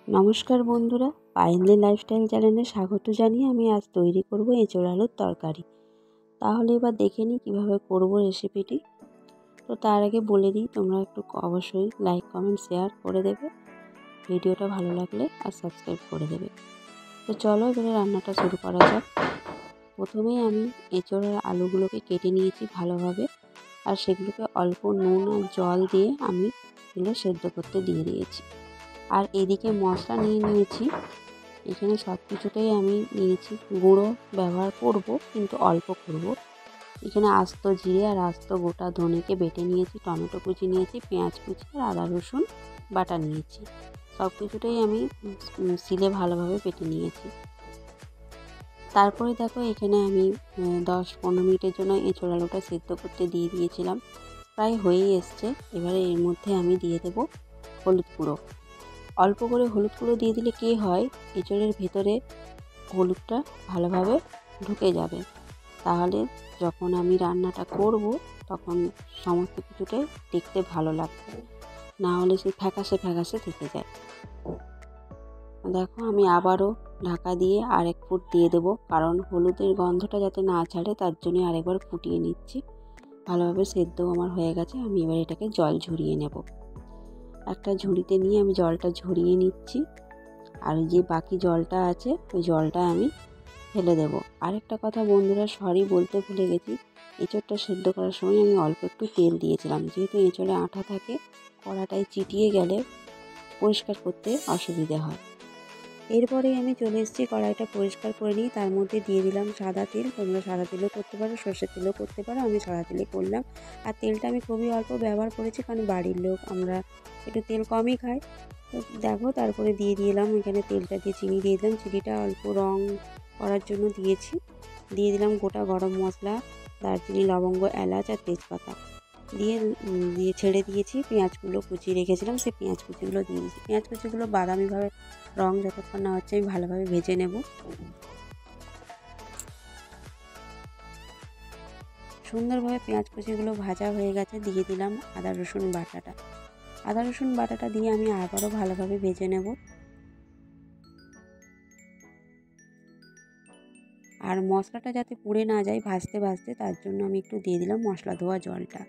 নমস্কার বন্ধুরা, পায়েলদি লাইফস্টাইল চ্যানেলে স্বাগত জানিয়ে আমি আজ তৈরি করব এঁচোড় আলুর তরকারি। তাহলে এবার দেখে নিই কীভাবে করব রেসিপিটি। তো তার আগে বলে দিই, তোমরা একটু অবশ্যই লাইক, কমেন্ট, শেয়ার করে দেবে ভিডিওটা ভালো লাগলে, আর সাবস্ক্রাইব করে দেবে। তো চলো এবারে রান্নাটা শুরু করা যাক। প্রথমেই আমি এঁচোড় আর আলুগুলোকে কেটে নিয়েছি ভালোভাবে, আর সেগুলোকে অল্প নুন আর জল দিয়ে আমি এগুলো সেদ্ধ করতে দিয়ে দিয়েছি। আর এদিকে মশলা নিয়ে নিয়েছি। এখানে সব কিছুতেই আমি নিয়েছি গুঁড়ো ব্যবহার করব, কিন্তু অল্প করব। এখানে আস্ত জিরে আর আস্ত গোটা ধনেকে বেটে নিয়েছি, টমেটো কুচি নিয়েছি, পেঁয়াজ কুচি আর আদা রসুন বাটা নিয়েছি। সব কিছুটাই আমি শিলে ভালোভাবে বেটে নিয়েছি। তারপরে দেখো, এখানে আমি 10-15 মিনিটের জন্য এঁচোড় আলুটা সেদ্ধ করতে দিয়ে দিয়েছিলাম। প্রায় হয়েই এসছে। এবারে এর মধ্যে আমি দিয়ে দেব হলুদ গুঁড়ো। অল্প করে হলুদ গুঁড়ো দিয়ে দিলে কী হয়, এঁচোড়ের ভেতরে হলুদটা ভালোভাবে ঢুকে যাবে। তাহলে যখন আমি রান্নাটা করব তখন সমস্ত কিছুটাই দেখতে ভালো লাগবে, না হলে সেই ফ্যাকাশে ফ্যাকাশে থেকে যায়। দেখো, আমি আবারও ঢাকা দিয়ে আরেক ফুট দিয়ে দেবো, কারণ হলুদের গন্ধটা যাতে না ছাড়ে তার জন্য আরেকবার ফুটিয়ে নিচ্ছি। ভালোভাবে সেদ্ধ আমার হয়ে গেছে। আমি এবার এটাকে জল ঝরিয়ে নেব। একটা ঝুড়িতে নিয়ে আমি জলটা ঝরিয়ে নিচ্ছি, আর যে বাকি জলটা আছে ওই জলটা আমি ফেলে দেব। আরেকটা কথা বন্ধুরা, সরি বলতে ভুলে গেছি, এঁচোড়টা সেদ্ধ করার সময় আমি অল্প একটু তেল দিয়েছিলাম। যেহেতু এঁচোড়ে আঠা থাকে, কড়াটায় চিটিয়ে গেলে পরিষ্কার করতে অসুবিধে হয়। এরপরে আমি চলে এসেছি কড়াইটা পরিষ্কার করে নিই। তার মধ্যে দিয়ে দিলাম সাদা তেল। তোমরা সাদা তেলও করতে পারো, সর্ষের তেলও করতে পারো। আমি সাদা তেলে করলাম। আর তেলটা আমি খুবই অল্প ব্যবহার করেছি, কারণ বাড়ির লোক আমরা একটু তেল কমই খাই। তো দেখো, তারপরে দিয়ে দিলাম এখানে তেলটা দিয়ে চিনি দিয়ে দিলাম। চিনিটা অল্প রং করার জন্য দিয়েছি। দিয়ে দিলাম গোটা গরম মশলা, দারচিনি, লবঙ্গ, এলাচ আর তেজপাতা দিয়ে ছেড়ে দিয়েছি। পেঁয়াজগুলো কুচিয়ে রেখেছিলাম, সেই পেঁয়াজ কুচিগুলো দিয়ে দিয়েছি। পেঁয়াজ কুচিগুলো বাদামিভাবে রং যতক্ষণ না হচ্ছে আমি ভালোভাবে ভেজে নেব। সুন্দরভাবে পেঁয়াজ কুচিগুলো ভাজা হয়ে গেছে। দিয়ে দিলাম আদা রসুন বাটাটা। আদা রসুন বাটাটা দিয়ে আমি আবারও ভালোভাবে ভেজে নেব। আর মশলাটা যাতে পুড়ে না যায় ভাজতে ভাজতে, তার জন্য আমি একটু দিয়ে দিলাম মশলা ধোয়া জলটা।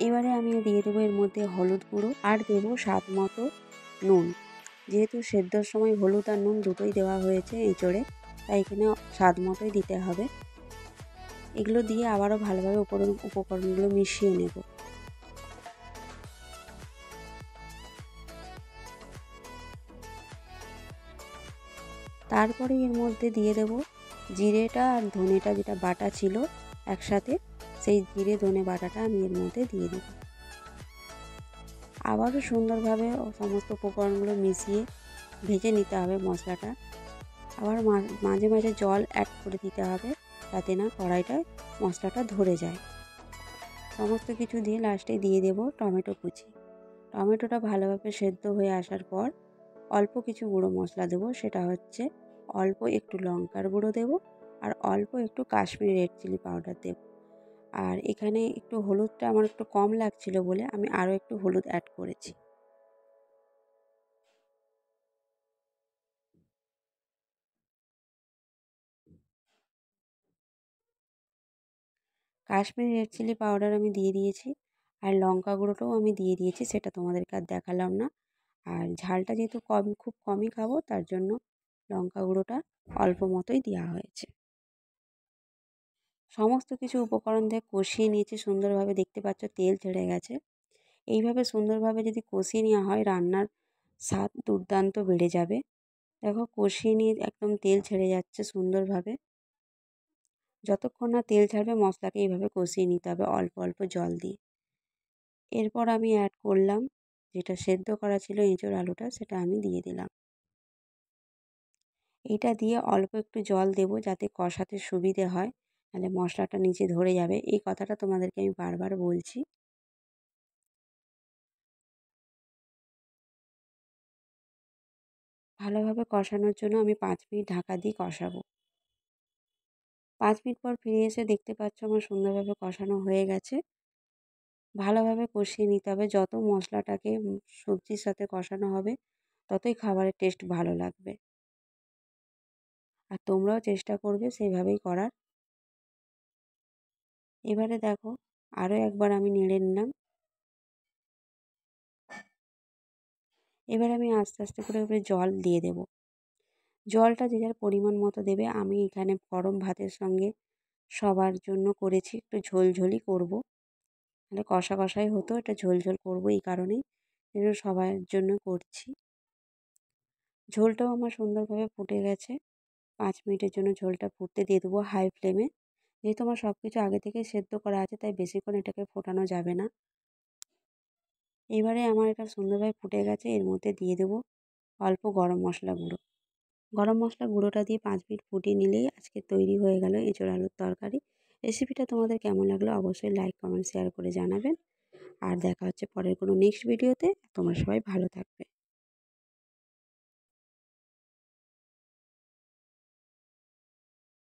এবারে আমি দিয়ে দেবো এর মধ্যে হলুদ গুঁড়ো, আর দেবো স্বাদ মতো নুন। যেহেতু সেদ্ধর সময় হলুদ আর নুন দুটোই দেওয়া হয়েছে এঁচোড়ে, তাই এখানে স্বাদ মতোই দিতে হবে। এগুলো দিয়ে আবারও ভালোভাবে উপকরণগুলো মিশিয়ে নেব। তারপরে এর মধ্যে দিয়ে দেব জিরেটা আর ধনেটা, যেটা বাটা ছিল একসাথে, সেই জিরে ধনে বাটাটা আমি এর মধ্যে দিয়ে দেব। আবারও সুন্দরভাবে সমস্ত উপকরণগুলো মিশিয়ে ভেজে নিতে হবে মশলাটা। আবার মাঝে মাঝে জল অ্যাড করে দিতে হবে, যাতে না কড়াইটায় মশলাটা ধরে যায়। সমস্ত কিছু দিয়ে লাস্টে দিয়ে দেব টমেটো কুচি। টমেটোটা ভালোভাবে সেদ্ধ হয়ে আসার পর অল্প কিছু গুঁড়ো মশলা দেবো। সেটা হচ্ছে অল্প একটু লঙ্কার গুঁড়ো দেবো, আর অল্প একটু কাশ্মীরি রেড চিলি পাউডার দেব। আর এখানে একটু হলুদটা আমার একটু কম লাগছিল বলে আমি আরও একটু হলুদ অ্যাড করেছি। কাশ্মীরি রেড চিলি পাউডার আমি দিয়ে দিয়েছি, আর লঙ্কা গুঁড়োটাও আমি দিয়ে দিয়েছি, সেটা তোমাদেরকে আর দেখালাম না। আর ঝালটা যেহেতু খুব কমই খাবো, তার জন্য লঙ্কা গুঁড়োটা অল্প মতোই দেওয়া হয়েছে। সমস্ত কিছু উপকরণ দিয়ে কষিয়ে নিয়েছি সুন্দরভাবে। দেখতে পাচ্ছ তেল ছেড়ে গেছে। এইভাবে সুন্দরভাবে যদি কষিয়ে নেওয়া হয়, রান্নার স্বাদ দুর্দান্ত বেড়ে যাবে। দেখো, কষিয়ে নিয়ে একদম তেল ছেড়ে যাচ্ছে সুন্দরভাবে। যতক্ষণ না তেল ছাড়বে মশলাকে এইভাবে কষিয়ে নিতে হবে অল্প অল্প জল দিয়ে। এরপর আমি অ্যাড করলাম যেটা সেদ্ধ করা ছিল এঁচোড় আলুটা, সেটা আমি দিয়ে দিলাম। এটা দিয়ে অল্প একটু জল দেব, যাতে কষাতে সুবিধে হয়, নাহলে মশলাটা নিচে ধরে যাবে। এই কথাটা তোমাদেরকে আমি বারবার বলছি। ভালোভাবে কষানোর জন্য আমি 5 মিনিট ঢাকা দিয়ে কষাবো। 5 মিনিট পর ফিরে এসে দেখতে পাচ্ছ আমার সুন্দরভাবে কষানো হয়ে গেছে। ভালোভাবে কষিয়ে নিতে হবে। যত মশলাটাকে সবজির সাথে কষানো হবে ততই খাবারের টেস্ট ভালো লাগবে। আর তোমরাও চেষ্টা করবে সেইভাবেই করার। এবারে দেখো আরও একবার আমি নেড়ে নিলাম। এবার আমি আস্তে আস্তে করে এবারে জল দিয়ে দেব। জলটা যে যার পরিমাণ মতো দেবে। আমি এখানে গরম ভাতের সঙ্গে সবার জন্য করেছি, একটু ঝোলঝোলই করব। মানে কষা কষাই হতো, এটা ঝোলঝোল করব এই কারণেই, সবার জন্য করছি। ঝোলটাও আমার সুন্দরভাবে ফুটে গেছে। 5 মিনিটের জন্য ঝোলটা ফুটতে দিয়ে দেবো হাই ফ্লেমে। যেহেতু আমার সব কিছু আগে থেকে সেদ্ধ করা আছে তাই বেশিক্ষণ এটাকে ফোটানো যাবে না। এবারে আমার এটা সুন্দরভাবে ফুটে গেছে। এর মধ্যে দিয়ে দেবো অল্প গরম মশলা গুঁড়ো। গরম মশলা গুঁড়োটা দিয়ে 5 মিনিট ফুটিয়ে নিলেই আজকে তৈরি হয়ে গেল এঁচোড় আলুর তরকারি। রেসিপিটা তোমাদের কেমন লাগলো অবশ্যই লাইক, কমেন্ট, শেয়ার করে জানাবেন। আর দেখা হচ্ছে পরের কোনো নেক্সট ভিডিওতে। তোমরা সবাই ভালো থাকবে।